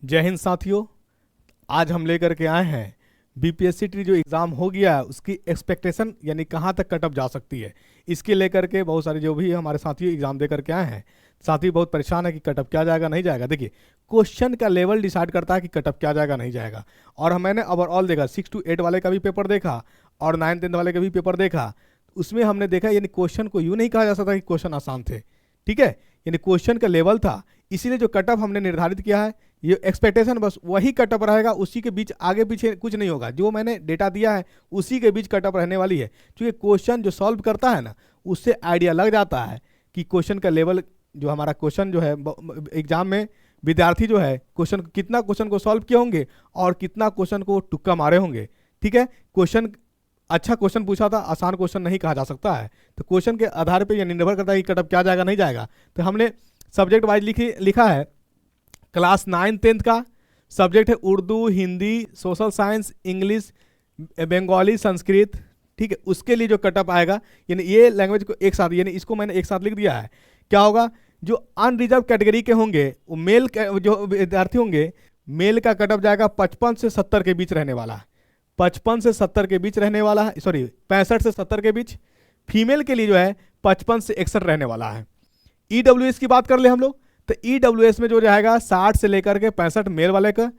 जय हिंद साथियों। आज हम लेकर के आए हैं बीपीएससी ट्री जो एग्ज़ाम हो गया है उसकी एक्सपेक्टेशन यानी कहाँ तक कटअप जा सकती है। इसके लेकर के बहुत सारे जो भी हमारे साथी एग्ज़ाम दे करके आए हैं, साथी बहुत परेशान है कि कटअप क्या जाएगा नहीं जाएगा। देखिए, क्वेश्चन का लेवल डिसाइड करता है कि कटअप क्या जाएगा नहीं जाएगा। और मैंने ओवरऑल देखा 6 to 8 वाले का भी पेपर देखा और 9-10 वाले का भी पेपर देखा। उसमें हमने देखा यानी क्वेश्चन को यूँ नहीं कहा जा सकता कि क्वेश्चन आसान थे, ठीक है, यानी क्वेश्चन का लेवल था। इसीलिए जो कटअप हमने निर्धारित किया है ये एक्सपेक्टेशन बस वही कटअप रहेगा, उसी के बीच आगे पीछे कुछ नहीं होगा। जो मैंने डेटा दिया है उसी के बीच कटअप रहने वाली है। क्योंकि क्वेश्चन जो सॉल्व करता है ना, उससे आइडिया लग जाता है कि क्वेश्चन का लेवल जो हमारा क्वेश्चन जो है एग्जाम में विद्यार्थी जो है क्वेश्चन कितना क्वेश्चन को सॉल्व किए होंगे और कितना क्वेश्चन को तुक्का मारे होंगे। ठीक है, क्वेश्चन अच्छा क्वेश्चन पूछा था, आसान क्वेश्चन नहीं कहा जा सकता है। तो क्वेश्चन के आधार पर यह निर्भर करता है कि कटअप क्या जाएगा नहीं जाएगा। तो हमने सब्जेक्ट वाइज लिखा है। क्लास 9-10 का सब्जेक्ट है Urdu, Hindi, social science, English, Bengali, Sanskrit. ठीक है, उसके लिए जो कटअप आएगा यानी ये लैंग्वेज को एक साथ, यानी इसको मैंने एक साथ लिख दिया है। क्या होगा, जो अनरिजर्व कैटेगरी के होंगे वो मेल जो विद्यार्थी होंगे, मेल का कटअप जाएगा 55 से 70 के बीच रहने वाला है। 55 से 70 के बीच रहने वाला है, सॉरी 65 से 70 के बीच। फीमेल के लिए जो है 55 से 61 रहने वाला है। ईडब्ल्यूएस की बात कर ले हम लोग, तो ईडब्ल्यूएस में जो रहेगा 60 से लेकर के 65 मेल वाले का,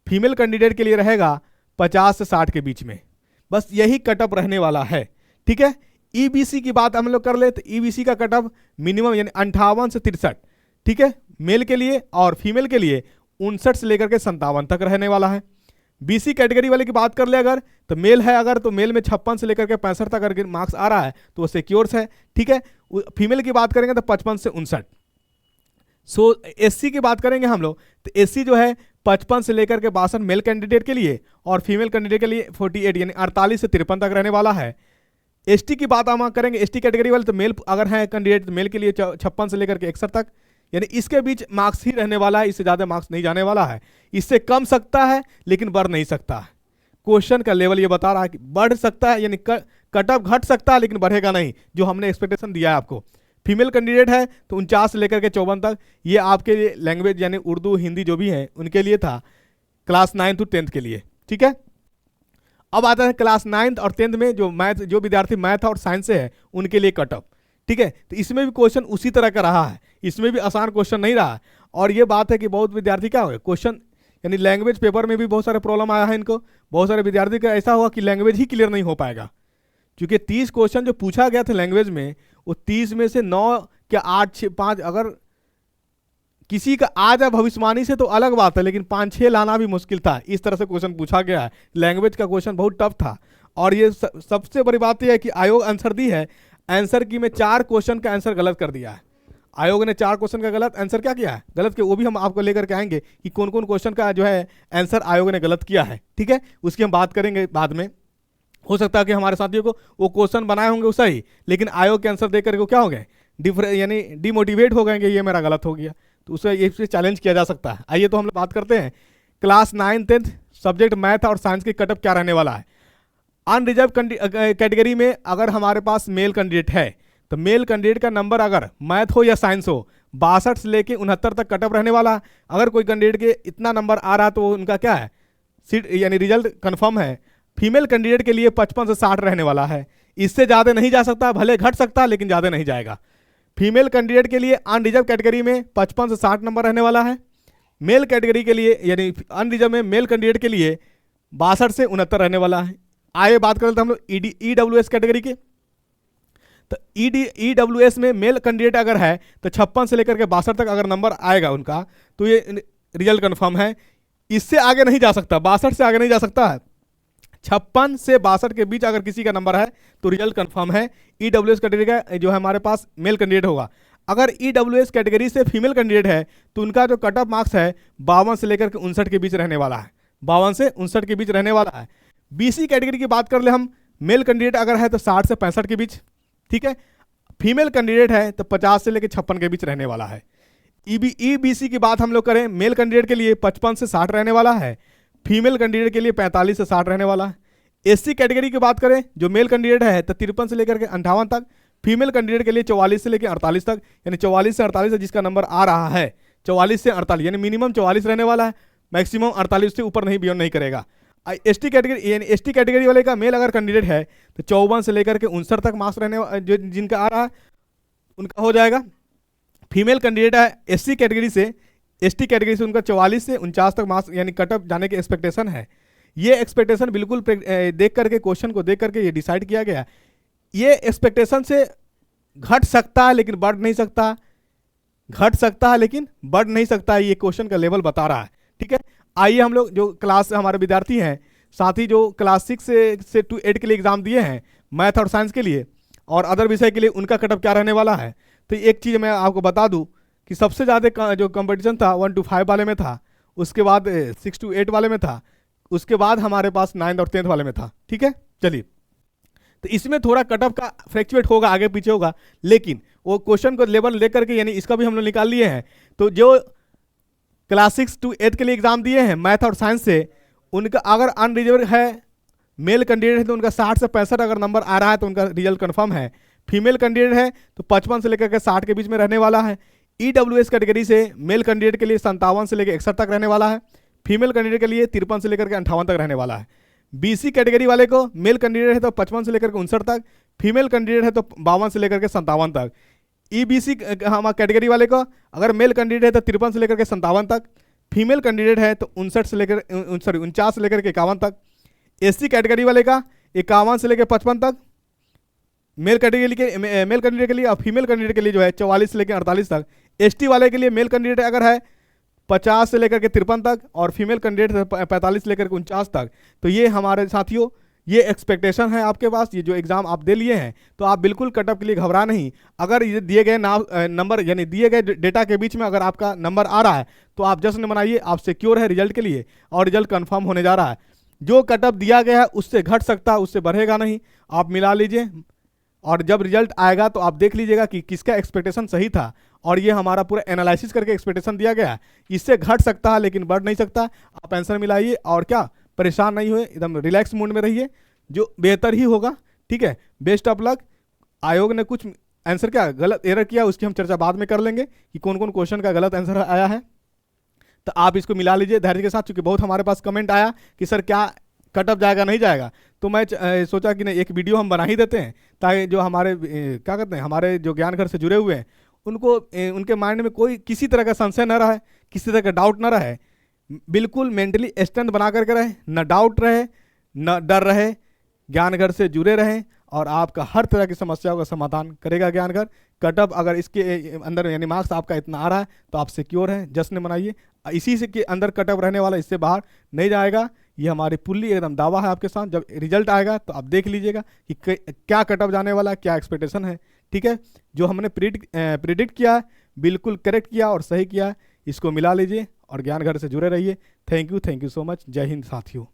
फीमेल कैंडिडेट के लिए रहेगा 50 से 60 के बीच में। बस यही कटअप रहने वाला है। ठीक है, ईबीसी की बात हम लोग कर ले तो ईबीसी का कटअप मिनिमम यानी 58 से 63, ठीक है, मेल के लिए, और फीमेल के लिए 59 से लेकर के 57 तक रहने वाला है। बीसी कैटेगरी वाले की बात कर ले अगर, तो मेल है अगर, तो मेल में 56 से लेकर के 65 तक अगर मार्क्स आ रहा है तो वो सिक्योर्स है। ठीक है, फीमेल की बात करेंगे तो 55 से 59। एससी की बात करेंगे हम लोग तो एससी जो है 55 से लेकर के 62 मेल कैंडिडेट के लिए और फीमेल कैंडिडेट के लिए 48 यानी 48 से 53 तक रहने वाला है। एसटी की बात हम करेंगे, एसटी कैटेगरी वाले तो मेल अगर है कैंडिडेट तो मेल के लिए 56 से लेकर के 61 तक, यानी इसके बीच मार्क्स ही रहने वाला है, इससे ज़्यादा मार्क्स नहीं जाने वाला है। इससे कम सकता है लेकिन बढ़ नहीं सकता है। क्वेश्चन का लेवल ये बता रहा है कि बढ़ सकता है यानी कटअप घट सकता है लेकिन बढ़ेगा नहीं, जो हमने एक्सपेक्टेशन दिया है आपको। फीमेल कैंडिडेट है तो 49 से लेकर के 54 तक, ये आपके लिए लैंग्वेज यानी उर्दू, हिंदी जो भी है उनके लिए था, क्लास 9 to 10 के लिए। ठीक है, अब आता है क्लास 9 और 10 में जो मैथ, जो विद्यार्थी मैथ और साइंस से है उनके लिए कटअप। ठीक है, तो इसमें भी क्वेश्चन उसी तरह का रहा है, इसमें भी आसान क्वेश्चन नहीं रहा। और ये बात है कि बहुत विद्यार्थी क्या हो क्वेश्चन यानी लैंग्वेज पेपर में भी बहुत सारे प्रॉब्लम आया है इनको। बहुत सारे विद्यार्थी का ऐसा हुआ कि लैंग्वेज ही क्लियर नहीं हो पाएगा, क्योंकि 30 क्वेश्चन जो पूछा गया था लैंग्वेज में, वो 30 में से 9 या 8, 6, 5 अगर किसी का आ जाए भविष्यवाणी से तो अलग बात है, लेकिन 5-6 लाना भी मुश्किल था। इस तरह से क्वेश्चन पूछा गया है। लैंग्वेज का क्वेश्चन बहुत टफ था। और ये सबसे बड़ी बात यह है कि आयोग आंसर दी है, आंसर की में 4 क्वेश्चन का आंसर गलत कर दिया है। आयोग ने 4 क्वेश्चन का गलत आंसर क्या किया है, गलत किया, वो भी हम आपको लेकर के आएंगे कि कौन कौन क्वेश्चन का जो है आंसर आयोग ने गलत किया है। ठीक है, उसकी हम बात करेंगे बाद में। हो सकता है कि हमारे साथियों को वो क्वेश्चन बनाए होंगे वो सही, लेकिन आयोग के आंसर देख करके वो क्या हो गए, यानी डिमोटिवेट हो गए, ये मेरा गलत हो गया, तो उसे इससे चैलेंज किया जा सकता है। आइए तो हम लोग बात करते हैं क्लास 9-10 सब्जेक्ट मैथ और साइंस की कटअप क्या रहने वाला है। अनरिजर्व कैटेगरी में अगर हमारे पास मेल कैंडिडेट है तो मेल कैंडिडेट का नंबर अगर मैथ हो या साइंस हो 62 से लेके 69 तक कटअप रहने वाला है। अगर कोई कैंडिडेट के इतना नंबर आ रहा तो उनका क्या है, सीट यानी रिजल्ट कन्फर्म है। फीमेल कैंडिडेट के लिए 55 से 60 रहने वाला है, इससे ज़्यादा नहीं जा सकता, भले घट सकता है लेकिन ज़्यादा नहीं जाएगा। फीमेल कैंडिडेट के लिए अनरिजर्व कैटेगरी में 55 से 60 नंबर रहने वाला है। मेल कैटेगरी के लिए यानी अनरिजर्व में मेल कैंडिडेट के लिए 62 से 69 रहने वाला है। आइए बात कर लेते हैं हम लोग ईडब्ल्यूएस कैटेगरी के। तो ईडब्ल्यूएस में मेल कैंडिडेट अगर है तो 56 से लेकर के 62 तक अगर नंबर आएगा उनका तो ये रिजल्ट कन्फर्म है, इससे आगे नहीं जा सकता, 62 से आगे नहीं जा सकता है। 56 से 62 के बीच अगर किसी का नंबर है तो रिजल्ट कंफर्म है। ईडब्ल्यूएस कैटेगरी का जो है हमारे पास मेल कैंडिडेट होगा। अगर ईडब्ल्यूएस कैटेगरी से फीमेल कैंडिडेट है तो उनका जो कट ऑफ मार्क्स है 52 से लेकर के 59 के बीच रहने वाला है, 52 से 59 के बीच रहने वाला है। बीसी कैटेगरी की बात कर ले हम, मेल कैंडिडेट अगर है तो 60 से 65 के बीच, ठीक है, फीमेल कैंडिडेट है तो 50 से लेकर 56 के बीच रहने वाला है। ईबीसी की बात हम लोग करें, मेल कैंडिडेट के लिए 55 से 60 रहने वाला है, फीमेल कैंडिडेट के लिए 45 से 60 रहने वाला है। एससी कैटेगरी की बात करें, जो मेल कैंडिडेट है तो 53 से लेकर के 58 तक, फीमेल कैंडिडेट के लिए 44 से लेकर 48 तक, यानी 44 से 48 जिसका नंबर आ रहा है 44 से 48 यानी मिनिमम 44 रहने वाला है। मैक्सिमम 48 से ऊपर नहीं बियॉन्ड नहीं करेगा। एसटी कैटेगरी यानी एसटी कैटेगरी वाले का मेल अगर कैंडिडेट है तो 54 से लेकर के 59 तक मार्क्स रहने जो जिनका आ रहा है उनका हो जाएगा। फीमेल कैंडिडेट है एससी कैटेगरी से, एसटी कैटेगरी से उनका 44 से 49 तक मार्क्स यानी कटअप जाने की एक्सपेक्टेशन है। ये एक्सपेक्टेशन बिल्कुल देख करके क्वेश्चन को देख करके ये डिसाइड किया गया। ये एक्सपेक्टेशन से घट सकता है लेकिन बढ़ नहीं सकता, घट सकता है लेकिन बढ़ नहीं सकता, ये क्वेश्चन का लेवल बता रहा है। ठीक है, आइए हम लोग जो क्लास हमारे विद्यार्थी हैं, साथ ही जो क्लास 6 से टू 8 के लिए एग्जाम दिए हैं मैथ और साइंस के लिए और अदर विषय के लिए, उनका कटअप क्या रहने वाला है। तो एक चीज़ मैं आपको बता दूं कि सबसे ज़्यादा जो कंपटीशन था 1 to 5 वाले में था, उसके बाद 6 to 8 वाले में था, उसके बाद हमारे पास 9th और 10th वाले में था। ठीक है, चलिए, तो इसमें थोड़ा कटअप का फ्लैक्चुएट होगा, आगे पीछे होगा, लेकिन वो क्वेश्चन को लेवल लेकर के यानी इसका भी हम लोग निकाल लिए हैं। तो जो क्लास 6 to 8 के लिए एग्जाम दिए हैं मैथ और साइंस से, उनका अगर अनरिजर्व है मेल कैंडिडेट है तो उनका 60 से 65 अगर नंबर आ रहा है तो उनका रिजल्ट कंफर्म है। फीमेल कैंडिडेट है तो 55 से लेकर के 60 के बीच में रहने वाला है। ईडब्ल्यूएस कैटेगरी से मेल कैंडिडेट के लिए 57 से लेकर 61 तक रहने वाला है। फीमेल कैंडिडेट के लिए 53 से लेकर के 58 तक रहने वाला है। बीसी कैटेगरी वाले को मेल कैंडिडेट है तो 55 से लेकर के 59 तक, फीमेल कैंडिडेट है तो 52 से लेकर के 57 तक। ईबीसी हमारे कैटेगरी वाले को अगर मेल कैंडिडेट है तो 53 से लेकर के 57 तक, फीमेल कैंडिडेट है तो 59 से लेकर 49 से लेकर के 51 तक। एससी कैटेगरी वाले का 51 से लेकर 55 तक, मेल कैंडिडेट के लिए और फीमेल कैंडिडेट के लिए जो है 44 से लेकर 48 तक। एसटी वाले के लिए मेल कैंडिडेट अगर है 50 से लेकर के 53 तक और फीमेल कैंडिडेट 45 से लेकर के 49 तक। तो ये हमारे साथियों ये एक्सपेक्टेशन है आपके पास, ये जो एग्ज़ाम आप दे लिए हैं, तो आप बिल्कुल कटअप के लिए घबरा नहीं। अगर ये दिए गए नंबर यानी दिए गए डेटा के बीच में अगर आपका नंबर आ रहा है तो आप जश्न मनाइए, आप सिक्योर है रिजल्ट के लिए और रिजल्ट कंफर्म होने जा रहा है। जो कटअप दिया गया है उससे घट सकता है, उससे बढ़ेगा नहीं। आप मिला लीजिए और जब रिजल्ट आएगा तो आप देख लीजिएगा कि किसका एक्सपेक्टेशन सही था, और ये हमारा पूरा एनालिसिस करके एक्सपेक्टेशन दिया गया है। इससे घट सकता है लेकिन बढ़ नहीं सकता। आप आंसर मिलाइए और क्या, परेशान नहीं हुए, एकदम रिलैक्स मूड में रहिए, जो बेहतर ही होगा। ठीक है, बेस्ट ऑफ लक। आयोग ने कुछ आंसर क्या गलत एरर किया उसकी हम चर्चा बाद में कर लेंगे कि कौन कौन क्वेश्चन का गलत आंसर आया है। तो आप इसको मिला लीजिए धैर्य के साथ, क्योंकि बहुत हमारे पास कमेंट आया कि सर क्या कटअप जाएगा नहीं जाएगा। तो मैं सोचा कि नहीं, एक वीडियो हम बना ही देते हैं ताकि जो हमारे क्या कहते हैं हमारे जो ज्ञान घर से जुड़े हुए हैं उनको उनके माइंड में कोई किसी तरह का संशय न रहे, किसी तरह का डाउट न रहे, बिल्कुल मेंटली स्ट्रेंथ बना करके रहे, न डाउट रहे न डर रहे, ज्ञान घर से जुड़े रहें और आपका हर तरह की समस्याओं का समाधान करेगा ज्ञान घर। कटअप अगर इसके अंदर यानी मार्क्स आपका इतना आ रहा है तो आप सिक्योर हैं, जश्न मनाइए। इसी से के अंदर कटअप रहने वाला, इससे बाहर नहीं जाएगा, ये हमारी पुल्ली एकदम दावा है आपके साथ। जब रिजल्ट आएगा तो आप देख लीजिएगा कि क्या कटअप जाने वाला है, क्या एक्सपेक्टेशन है। ठीक है, जो हमने प्रिडिक्ट किया बिल्कुल करेक्ट किया और सही किया, इसको मिला लीजिए और ज्ञान घर से जुड़े रहिए। Thank you so much. जय हिंद साथियों।